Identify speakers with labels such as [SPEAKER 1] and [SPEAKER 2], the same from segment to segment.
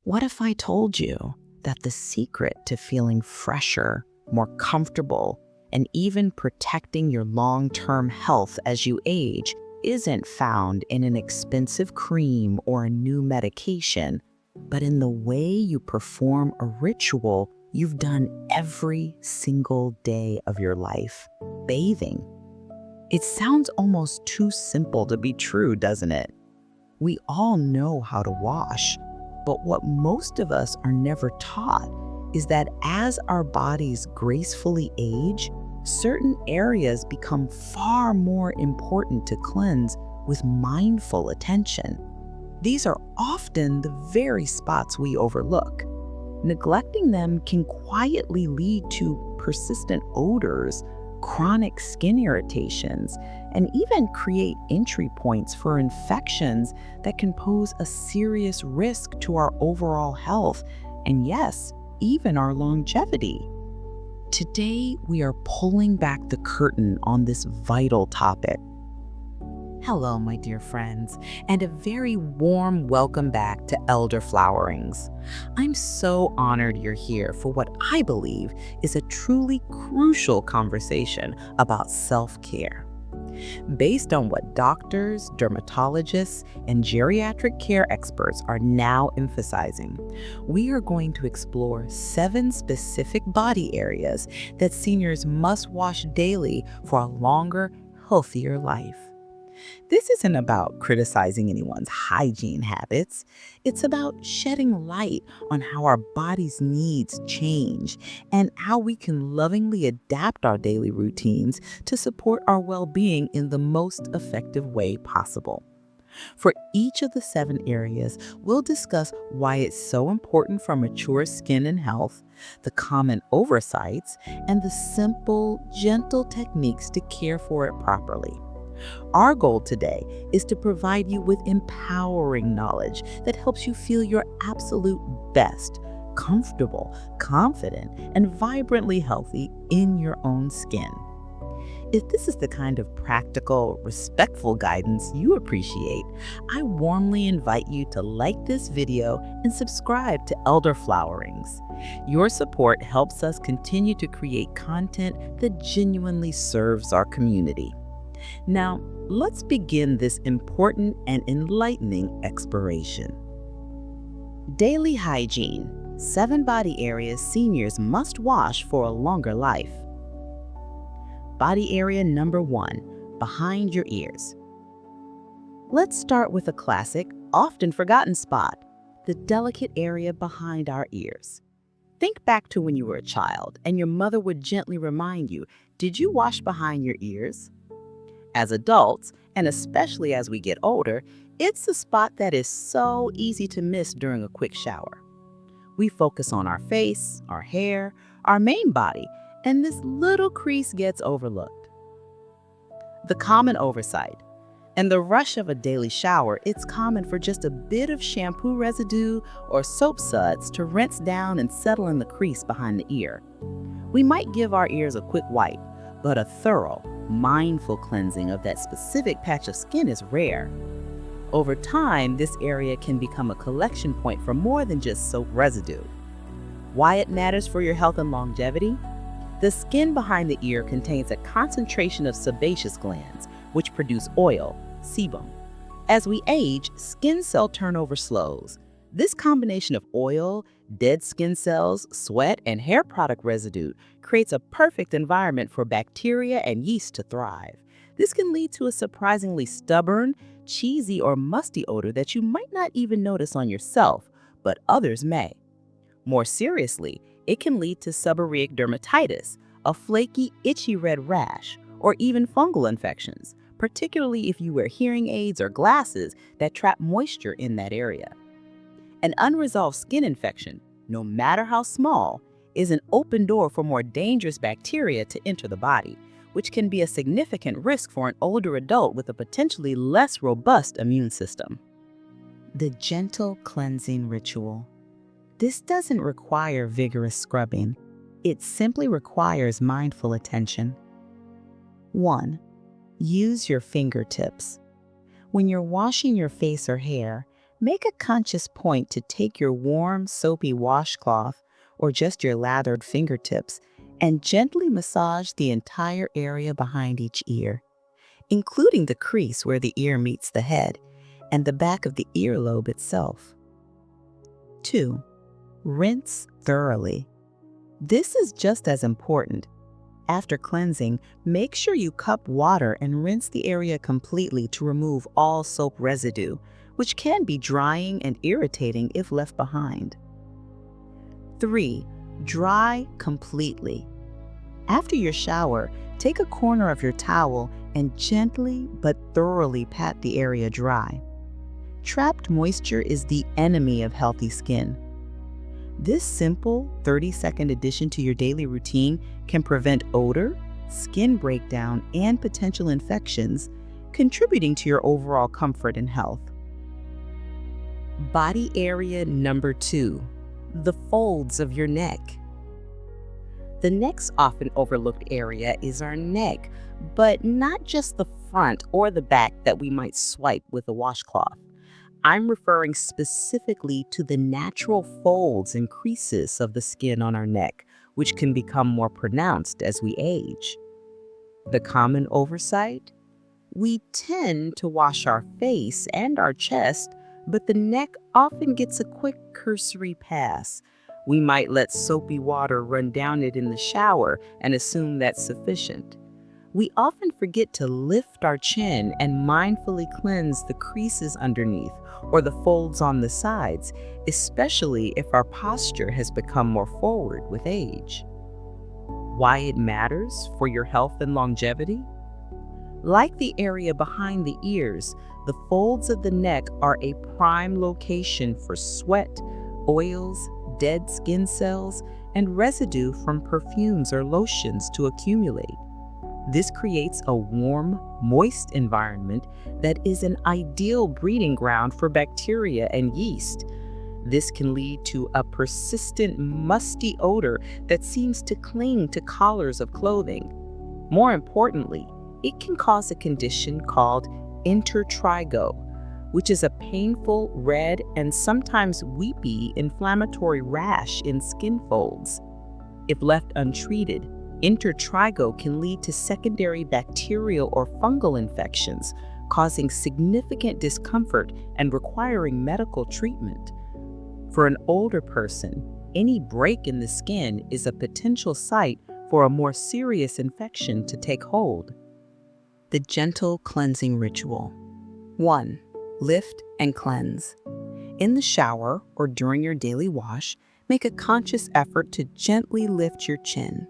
[SPEAKER 1] What if I told you that the secret to feeling fresher, more comfortable, and even protecting your long-term health as you age isn't found in an expensive cream or a new medication, but in the way you perform a ritual you've done every single day of your life, bathing? It sounds almost too simple to be true, doesn't it? We all know how to wash, but what most of us are never taught is that as our bodies gracefully age, certain areas become far more important to cleanse with mindful attention. These are often the very spots we overlook. Neglecting them can quietly lead to persistent odors, chronic skin irritations, and even create entry points for infections that can pose a serious risk to our overall health and, yes, even our longevity. Today, we are pulling back the curtain on this vital topic. Hello, my dear friends, and a very warm welcome back to Elderflowerings. I'm so honored you're here for what I believe is a truly crucial conversation about self-care. Based on what doctors, dermatologists, and geriatric care experts are now emphasizing, we are going to explore 7 specific body areas that seniors must wash daily for a longer, healthier life. This isn't about criticizing anyone's hygiene habits. It's about shedding light on how our body's needs change and how we can lovingly adapt our daily routines to support our well-being in the most effective way possible. For each of the 7 areas, we'll discuss why it's so important for mature skin and health, the common oversights, and the simple, gentle techniques to care for it properly. Our goal today is to provide you with empowering knowledge that helps you feel your absolute best, comfortable, confident, and vibrantly healthy in your own skin. If this is the kind of practical, respectful guidance you appreciate, I warmly invite you to like this video and subscribe to Elderflowerings. Your support helps us continue to create content that genuinely serves our community. Now, let's begin this important and enlightening exploration. Daily hygiene: 7 body areas seniors must wash for a longer life. Body area number 1, behind your ears. Let's start with a classic, often forgotten spot, the delicate area behind our ears. Think back to when you were a child and your mother would gently remind you, did you wash behind your ears? As adults, and especially as we get older, it's a spot that is so easy to miss during a quick shower. We focus on our face, our hair, our main body, and this little crease gets overlooked. The common oversight. In the rush of a daily shower, it's common for just a bit of shampoo residue or soap suds to rinse down and settle in the crease behind the ear. We might give our ears a quick wipe, but a thorough, mindful cleansing of that specific patch of skin is rare. Over time, this area can become a collection point for more than just soap residue. Why it matters for your health and longevity? The skin behind the ear contains a concentration of sebaceous glands, which produce oil, sebum. As we age, skin cell turnover slows. This combination of oil, dead skin cells, sweat, and hair product residue creates a perfect environment for bacteria and yeast to thrive. This can lead to a surprisingly stubborn, cheesy, or musty odor that you might not even notice on yourself, but others may. More seriously, it can lead to seborrheic dermatitis, a flaky, itchy red rash, or even fungal infections, particularly if you wear hearing aids or glasses that trap moisture in that area. An unresolved skin infection, no matter how small, is an open door for more dangerous bacteria to enter the body, which can be a significant risk for an older adult with a potentially less robust immune system. The gentle cleansing ritual. This doesn't require vigorous scrubbing. It simply requires mindful attention. 1. Use your fingertips. When you're washing your face or hair, Make a conscious point to take your warm, soapy washcloth or just your lathered fingertips and gently massage the entire area behind each ear, including the crease where the ear meets the head and the back of the earlobe itself. 2. Rinse thoroughly. This is just as important. After cleansing, make sure you cup water and rinse the area completely to remove all soap residue, which can be drying and irritating if left behind. 3. Dry completely. After your shower, take a corner of your towel and gently but thoroughly pat the area dry. Trapped moisture is the enemy of healthy skin. This simple 30-second addition to your daily routine can prevent odor, skin breakdown, and potential infections, contributing to your overall comfort and health. Body area number 2, the folds of your neck. The next often overlooked area is our neck, but not just the front or the back that we might swipe with a washcloth. I'm referring specifically to the natural folds and creases of the skin on our neck, which can become more pronounced as we age. The common oversight? We tend to wash our face and our chest, but the neck often gets a quick cursory pass. We might let soapy water run down it in the shower and assume that's sufficient. We often forget to lift our chin and mindfully cleanse the creases underneath or the folds on the sides, especially if our posture has become more forward with age. Why it matters for your health and longevity? Like the area behind the ears, the folds of the neck are a prime location for sweat, oils, dead skin cells, and residue from perfumes or lotions to accumulate. This creates a warm, moist environment that is an ideal breeding ground for bacteria and yeast. This can lead to a persistent, musty odor that seems to cling to collars of clothing. More importantly, it can cause a condition called intertrigo, which is a painful, red, and sometimes weepy inflammatory rash in skin folds. If left untreated, intertrigo can lead to secondary bacterial or fungal infections, causing significant discomfort and requiring medical treatment. For an older person, any break in the skin is a potential site for a more serious infection to take hold. The gentle cleansing ritual. 1. Lift and cleanse. In the shower or during your daily wash, make a conscious effort to gently lift your chin.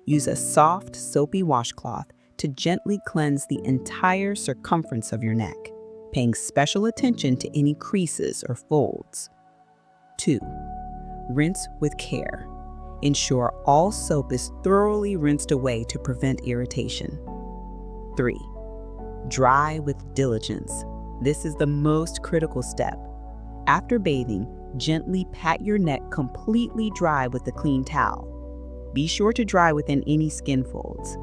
[SPEAKER 1] Use a soft, soapy washcloth to gently cleanse the entire circumference of your neck, paying special attention to any creases or folds. 2. Rinse with care. Ensure all soap is thoroughly rinsed away to prevent irritation. 3. Dry with diligence. This is the most critical step. After bathing, gently pat your neck completely dry with a clean towel. Be sure to dry within any skin folds.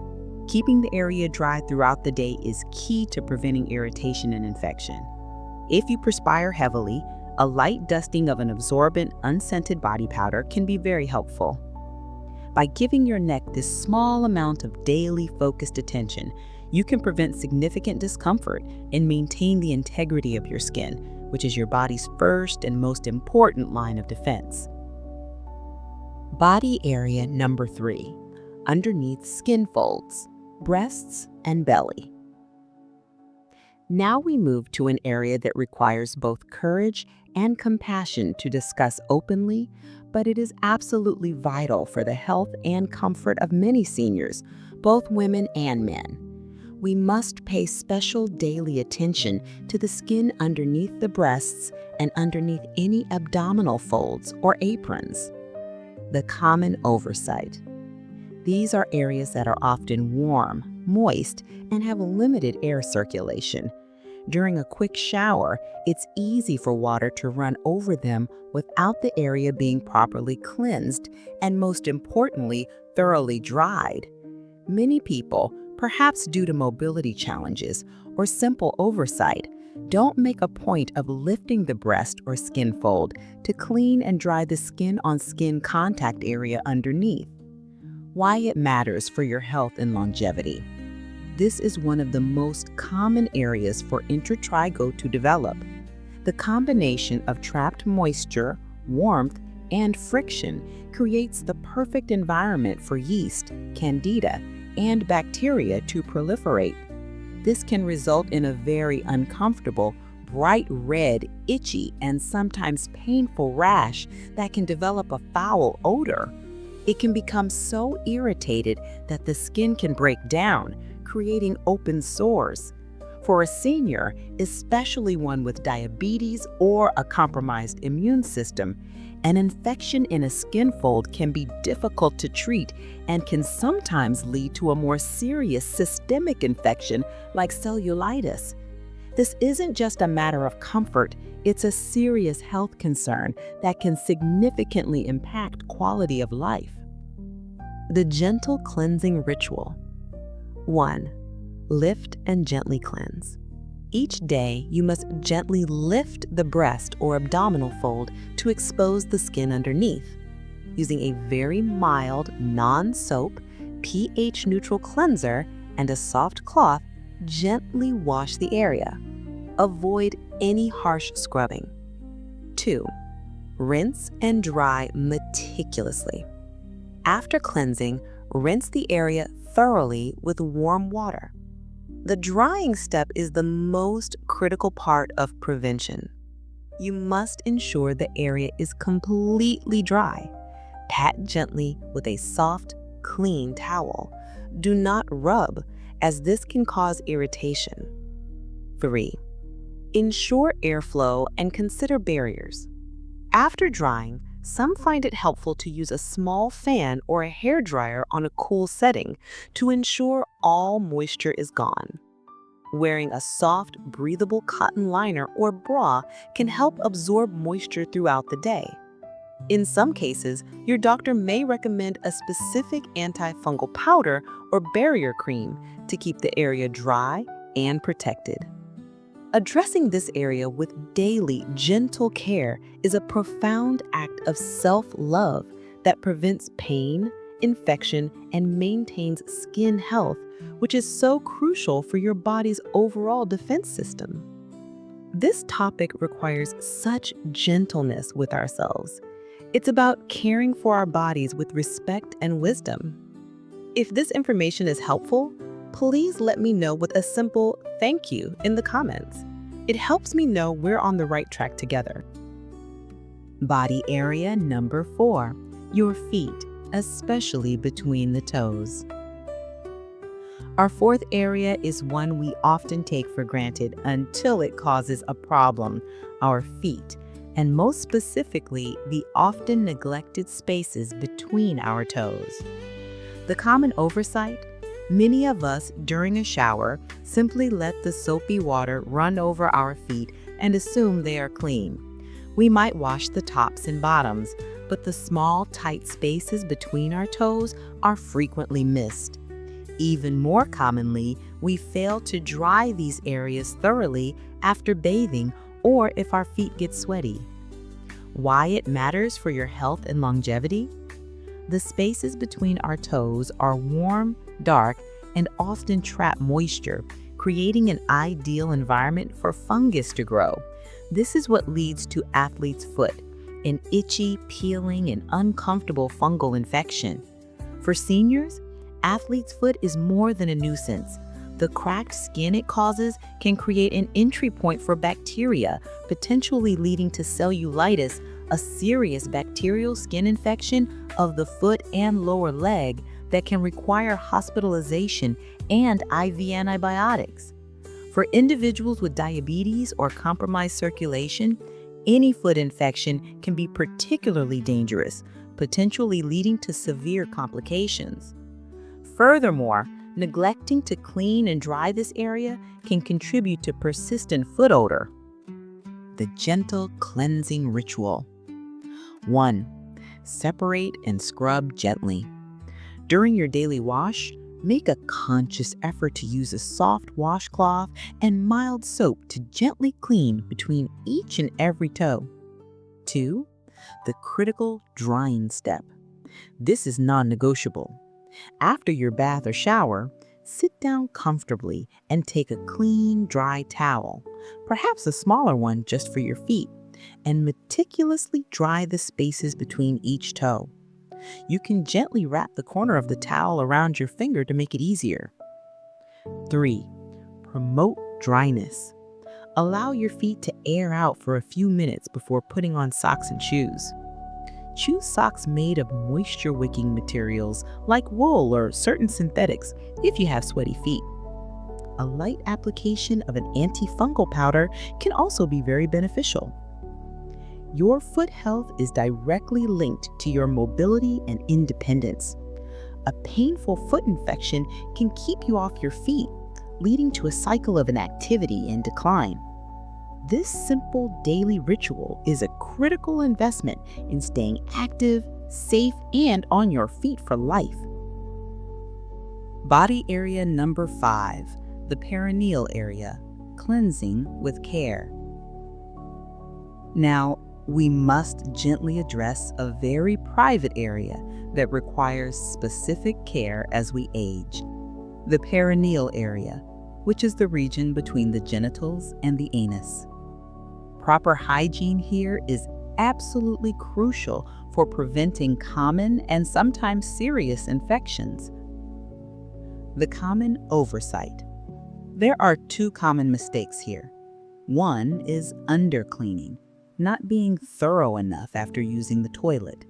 [SPEAKER 1] Keeping the area dry throughout the day is key to preventing irritation and infection. If you perspire heavily, a light dusting of an absorbent, unscented body powder can be very helpful. By giving your neck this small amount of daily focused attention, you can prevent significant discomfort and maintain the integrity of your skin, which is your body's first and most important line of defense. Body area number 3, underneath skin folds, breasts and belly. Now we move to an area that requires both courage and compassion to discuss openly, but it is absolutely vital for the health and comfort of many seniors, both women and men. We must pay special daily attention to the skin underneath the breasts and underneath any abdominal folds or aprons. The common oversight. These are areas that are often warm, moist, and have limited air circulation. During a quick shower, it's easy for water to run over them without the area being properly cleansed and, most importantly, thoroughly dried. Many people, perhaps due to mobility challenges or simple oversight, Don't make a point of lifting the breast or skin fold to clean and dry the skin-on-skin contact area underneath. Why it matters for your health and longevity. This is one of the most common areas for intertrigo to develop. The combination of trapped moisture, warmth, and friction creates the perfect environment for yeast, candida, and bacteria to proliferate. This can result in a very uncomfortable, bright red, itchy, and sometimes painful rash that can develop a foul odor. It can become so irritated that the skin can break down, creating open sores. For a senior, especially one with diabetes or a compromised immune system, an infection in a skin fold can be difficult to treat and can sometimes lead to a more serious systemic infection like cellulitis. This isn't just a matter of comfort, it's a serious health concern that can significantly impact quality of life. The gentle cleansing ritual. 1. Lift and gently cleanse. Each day, you must gently lift the breast or abdominal fold to expose the skin underneath. Using a very mild, non-soap, pH-neutral cleanser and a soft cloth, gently wash the area. Avoid any harsh scrubbing. 2. Rinse and dry meticulously. After cleansing, rinse the area thoroughly with warm water. The drying step is the most critical part of prevention. You must ensure the area is completely dry. Pat gently with a soft, clean towel. Do not rub, as this can cause irritation. 3. Ensure airflow and consider barriers. After drying, some find it helpful to use a small fan or a hairdryer on a cool setting to ensure all moisture is gone. Wearing a soft, breathable cotton liner or bra can help absorb moisture throughout the day. In some cases, your doctor may recommend a specific antifungal powder or barrier cream to keep the area dry and protected. Addressing this area with daily, gentle care is a profound act of self-love that prevents pain, infection, and maintains skin health, which is so crucial for your body's overall defense system. This topic requires such gentleness with ourselves. It's about caring for our bodies with respect and wisdom. If this information is helpful, please let me know with a simple thank you in the comments. It helps me know we're on the right track together. Body area number 4, your feet, especially between the toes. Our fourth area is one we often take for granted until it causes a problem, our feet, and most specifically, the often neglected spaces between our toes. The common oversight? Many of us, during a shower, simply let the soapy water run over our feet and assume they are clean. We might wash the tops and bottoms, but the small, tight spaces between our toes are frequently missed. Even more commonly, we fail to dry these areas thoroughly after bathing or if our feet get sweaty. Why it matters for your health and longevity? The spaces between our toes are warm, dark, and often trap moisture, creating an ideal environment for fungus to grow. This is what leads to athlete's foot, an itchy, peeling, and uncomfortable fungal infection. For seniors, athlete's foot is more than a nuisance. The cracked skin it causes can create an entry point for bacteria, potentially leading to cellulitis, a serious bacterial skin infection of the foot and lower leg that can require hospitalization and IV antibiotics. For individuals with diabetes or compromised circulation, any foot infection can be particularly dangerous, potentially leading to severe complications. Furthermore, neglecting to clean and dry this area can contribute to persistent foot odor. The gentle cleansing ritual. 1. Separate and scrub gently. During your daily wash, Make a conscious effort to use a soft washcloth and mild soap to gently clean between each and every toe. 2. The critical drying step. This is non-negotiable. After your bath or shower, sit down comfortably and take a clean, dry towel, perhaps a smaller one just for your feet, and meticulously dry the spaces between each toe. You can gently wrap the corner of the towel around your finger to make it easier. 3. Promote dryness. Allow your feet to air out for a few minutes before putting on socks and shoes. Choose socks made of moisture-wicking materials like wool or certain synthetics if you have sweaty feet. A light application of an antifungal powder can also be very beneficial. Your foot health is directly linked to your mobility and independence. A painful foot infection can keep you off your feet, leading to a cycle of inactivity and decline. This simple daily ritual is a critical investment in staying active, safe, and on your feet for life. Body area number 5, the perineal area, cleansing with care. Now, we must gently address a very private area that requires specific care as we age. The perineal area, which is the region between the genitals and the anus. Proper hygiene here is absolutely crucial for preventing common and sometimes serious infections. The common oversight. There are 2 common mistakes here. One is undercleaning, not being thorough enough after using the toilet.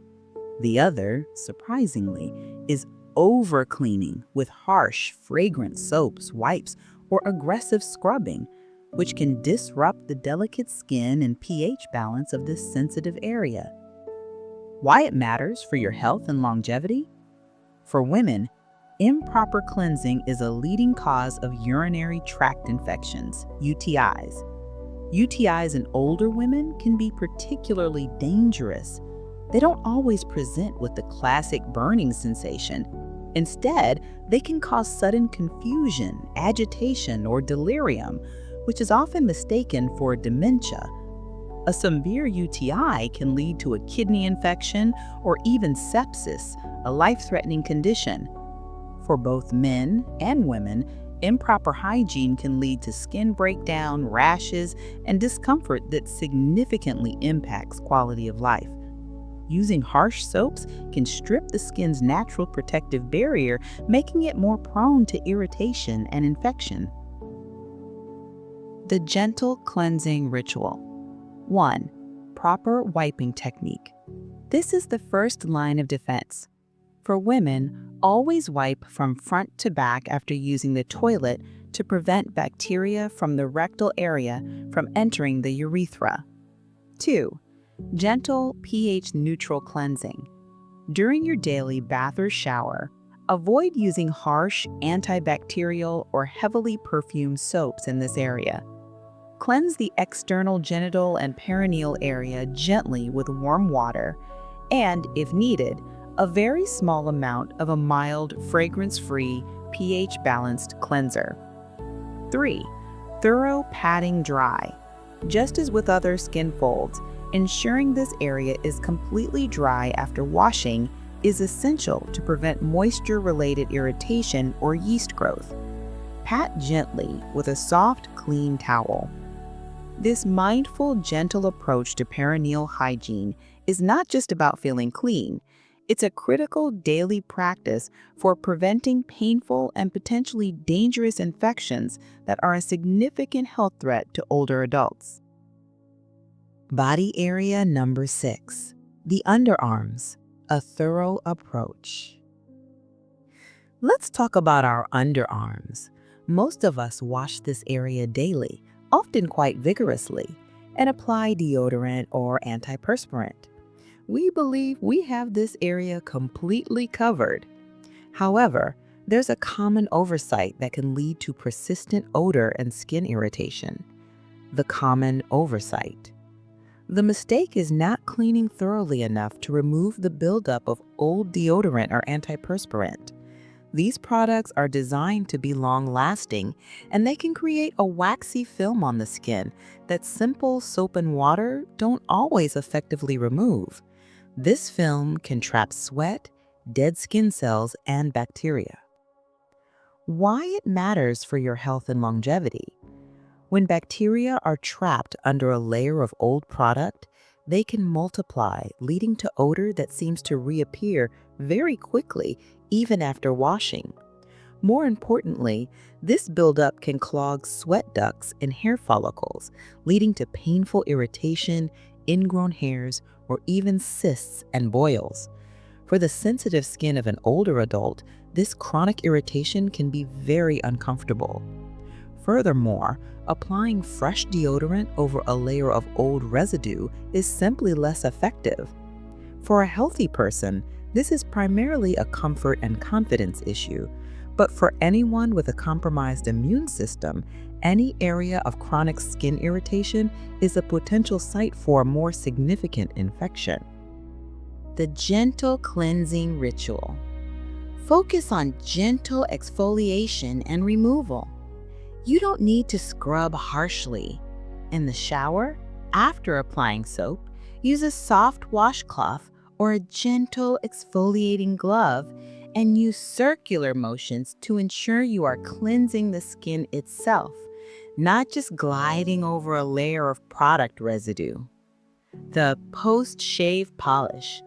[SPEAKER 1] The other, surprisingly, is overcleaning with harsh, fragrant soaps, wipes, or aggressive scrubbing, which can disrupt the delicate skin and pH balance of this sensitive area. Why it matters for your health and longevity? For women, improper cleansing is a leading cause of urinary tract infections, UTIs. UTIs in older women can be particularly dangerous. They don't always present with the classic burning sensation. Instead, they can cause sudden confusion, agitation, or delirium, which is often mistaken for dementia. A severe UTI can lead to a kidney infection or even sepsis, a life-threatening condition. For both men and women, improper hygiene can lead to skin breakdown, rashes, and discomfort that significantly impacts quality of life. Using harsh soaps can strip the skin's natural protective barrier, making it more prone to irritation and infection. The gentle cleansing ritual. 1. Proper wiping technique. This is the first line of defense. For women, always wipe from front to back after using the toilet to prevent bacteria from the rectal area from entering the urethra. 2. Gentle pH-neutral cleansing. During your daily bath or shower, avoid using harsh antibacterial or heavily perfumed soaps in this area. Cleanse the external genital and perineal area gently with warm water and, if needed, a very small amount of a mild, fragrance-free, pH-balanced cleanser. 3. Thorough patting dry. Just as with other skin folds, ensuring this area is completely dry after washing is essential to prevent moisture-related irritation or yeast growth. Pat gently with a soft, clean towel. This mindful, gentle approach to perineal hygiene is not just about feeling clean. It's a critical daily practice for preventing painful and potentially dangerous infections that are a significant health threat to older adults. Body area number 6, the underarms, a thorough approach. Let's talk about our underarms. Most of us wash this area daily, often quite vigorously, and apply deodorant or antiperspirant. We believe we have this area completely covered. However, there's a common oversight that can lead to persistent odor and skin irritation. The common oversight. The mistake is not cleaning thoroughly enough to remove the buildup of old deodorant or antiperspirant. These products are designed to be long-lasting, and they can create a waxy film on the skin that simple soap and water don't always effectively remove. This film can trap sweat, dead skin cells, and bacteria. Why it matters for your health and longevity. When bacteria are trapped under a layer of old product, they can multiply, leading to odor that seems to reappear very quickly, even after washing. More importantly, this buildup can clog sweat ducts and hair follicles, leading to painful irritation, ingrown hairs, or even cysts and boils. For the sensitive skin of an older adult, this chronic irritation can be very uncomfortable. Furthermore, applying fresh deodorant over a layer of old residue is simply less effective. For a healthy person, this is primarily a comfort and confidence issue, but for anyone with a compromised immune system, any area of chronic skin irritation is a potential site for a more significant infection. The gentle cleansing ritual. Focus on gentle exfoliation and removal. You don't need to scrub harshly. In the shower, after applying soap, use a soft washcloth or a gentle exfoliating glove and use circular motions to ensure you are cleansing the skin itself, not just gliding over a layer of product residue. The post-shave polish.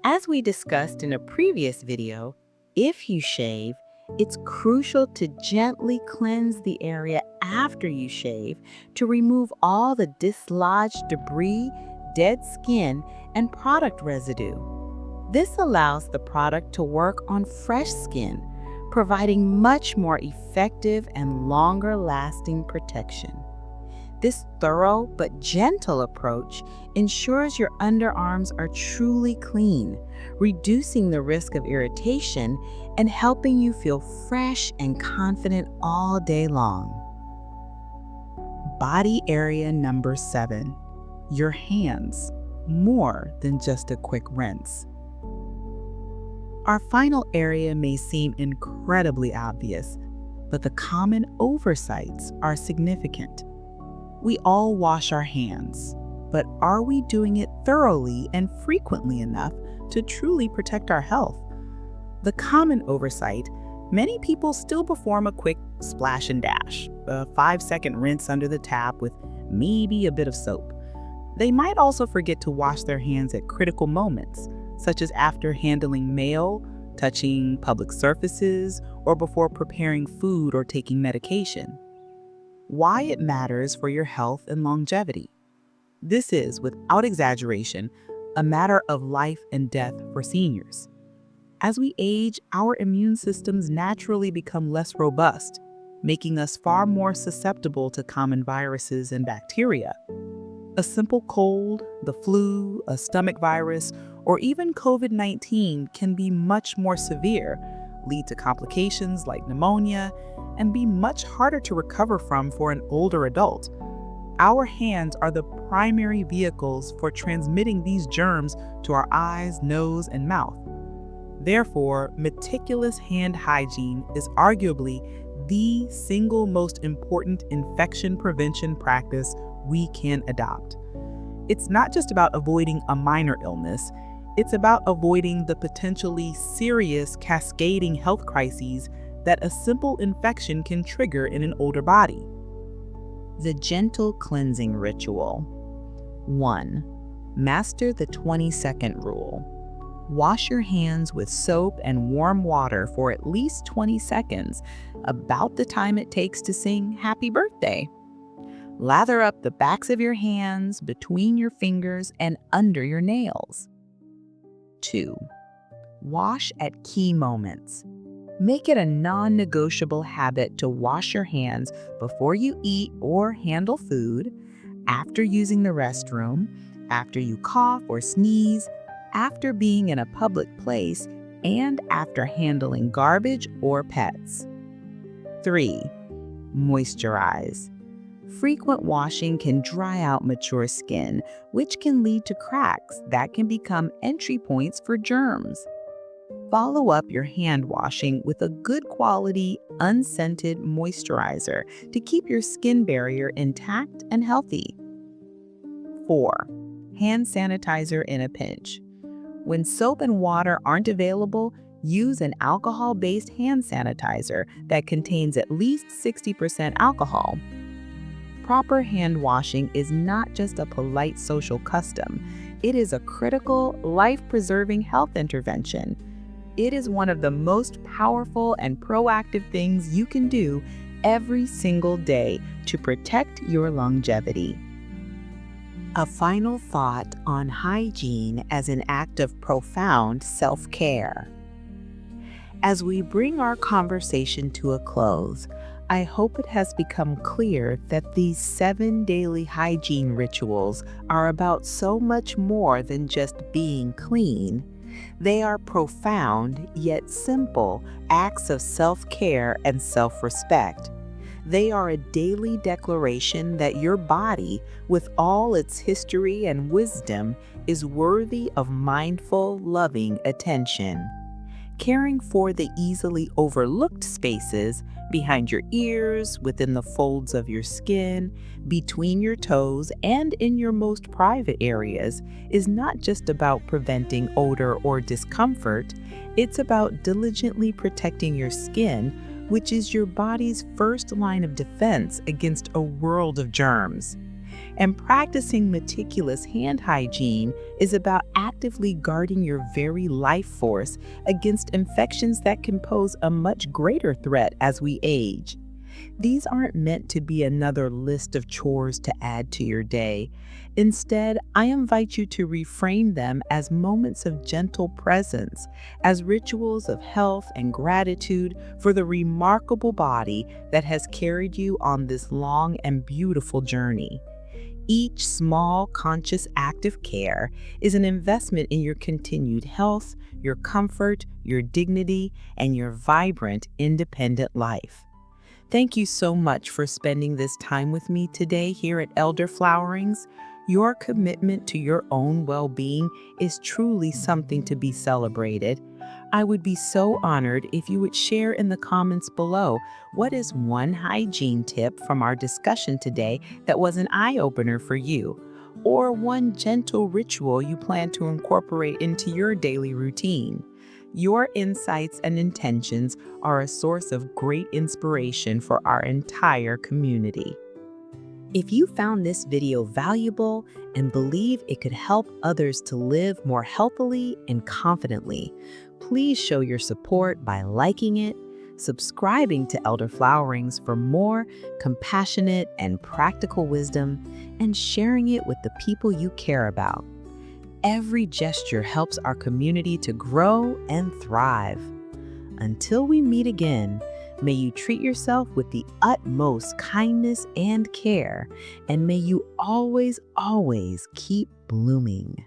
[SPEAKER 1] As we discussed in a previous video, if you shave, it's crucial to gently cleanse the area after you shave to remove all the dislodged debris, dead skin, and product residue. This allows the product to work on fresh skin, providing much more effective and longer-lasting protection. This thorough but gentle approach ensures your underarms are truly clean, reducing the risk of irritation and helping you feel fresh and confident all day long. Body area number 7. Your hands, more than just a quick rinse. Our final area may seem incredibly obvious, but the common oversights are significant. We all wash our hands, but are we doing it thoroughly and frequently enough to truly protect our health? The common oversight, many people still perform a quick splash and dash, a 5-second rinse under the tap with maybe a bit of soap. They might also forget to wash their hands at critical moments, such as after handling mail, touching public surfaces, or before preparing food or taking medication. Why it matters for your health and longevity. This is, without exaggeration, a matter of life and death for seniors. As we age, our immune systems naturally become less robust, making us far more susceptible to common viruses and bacteria. A simple cold, the flu, a stomach virus, or even COVID-19 can be much more severe, lead to complications like pneumonia, and be much harder to recover from for an older adult. Our hands are the primary vehicles for transmitting these germs to our eyes, nose, and mouth. Therefore, meticulous hand hygiene is arguably the single most important infection prevention practice we can adopt. It's not just about avoiding a minor illness, it's about avoiding the potentially serious cascading health crises that a simple infection can trigger in an older body. The gentle cleansing ritual. 1. Master the 20-second rule. Wash your hands with soap and warm water for at least 20 seconds, about the time it takes to sing Happy Birthday. Lather up the backs of your hands, between your fingers, and under your nails. 2. Wash at key moments. Make it a non-negotiable habit to wash your hands before you eat or handle food, after using the restroom, after you cough or sneeze, after being in a public place, and after handling garbage or pets. 3. Moisturize. Frequent washing can dry out mature skin, which can lead to cracks that can become entry points for germs. Follow up your hand washing with a good quality, unscented moisturizer to keep your skin barrier intact and healthy. 4. Hand sanitizer in a pinch. When soap and water aren't available, use an alcohol-based hand sanitizer that contains at least 60% alcohol. Proper hand washing is not just a polite social custom, it is a critical, life-preserving health intervention. It is one of the most powerful and proactive things you can do every single day to protect your longevity. A final thought on hygiene as an act of profound self-care. As we bring our conversation to a close, I hope it has become clear that these 7 daily hygiene rituals are about so much more than just being clean. They are profound yet simple acts of self-care and self-respect. They are a daily declaration that your body, with all its history and wisdom, is worthy of mindful, loving attention. Caring for the easily overlooked spaces behind your ears, within the folds of your skin, between your toes, and in your most private areas is not just about preventing odor or discomfort, it's about diligently protecting your skin, which is your body's first line of defense against a world of germs. And practicing meticulous hand hygiene is about actively guarding your very life force against infections that can pose a much greater threat as we age. These aren't meant to be another list of chores to add to your day. Instead, I invite you to reframe them as moments of gentle presence, as rituals of health and gratitude for the remarkable body that has carried you on this long and beautiful journey. Each small, conscious act of care is an investment in your continued health, your comfort, your dignity, and your vibrant, independent life. Thank you so much for spending this time with me today here at Elderflowerings. Your commitment to your own well-being is truly something to be celebrated. I would be so honored if you would share in the comments below what is one hygiene tip from our discussion today that was an eye-opener for you, or one gentle ritual you plan to incorporate into your daily routine. Your insights and intentions are a source of great inspiration for our entire community. If you found this video valuable and believe it could help others to live more healthily and confidently, please show your support by liking it, subscribing to Elderflowerings for more compassionate and practical wisdom, and sharing it with the people you care about. Every gesture helps our community to grow and thrive. Until we meet again, may you treat yourself with the utmost kindness and care, and may you always, always keep blooming.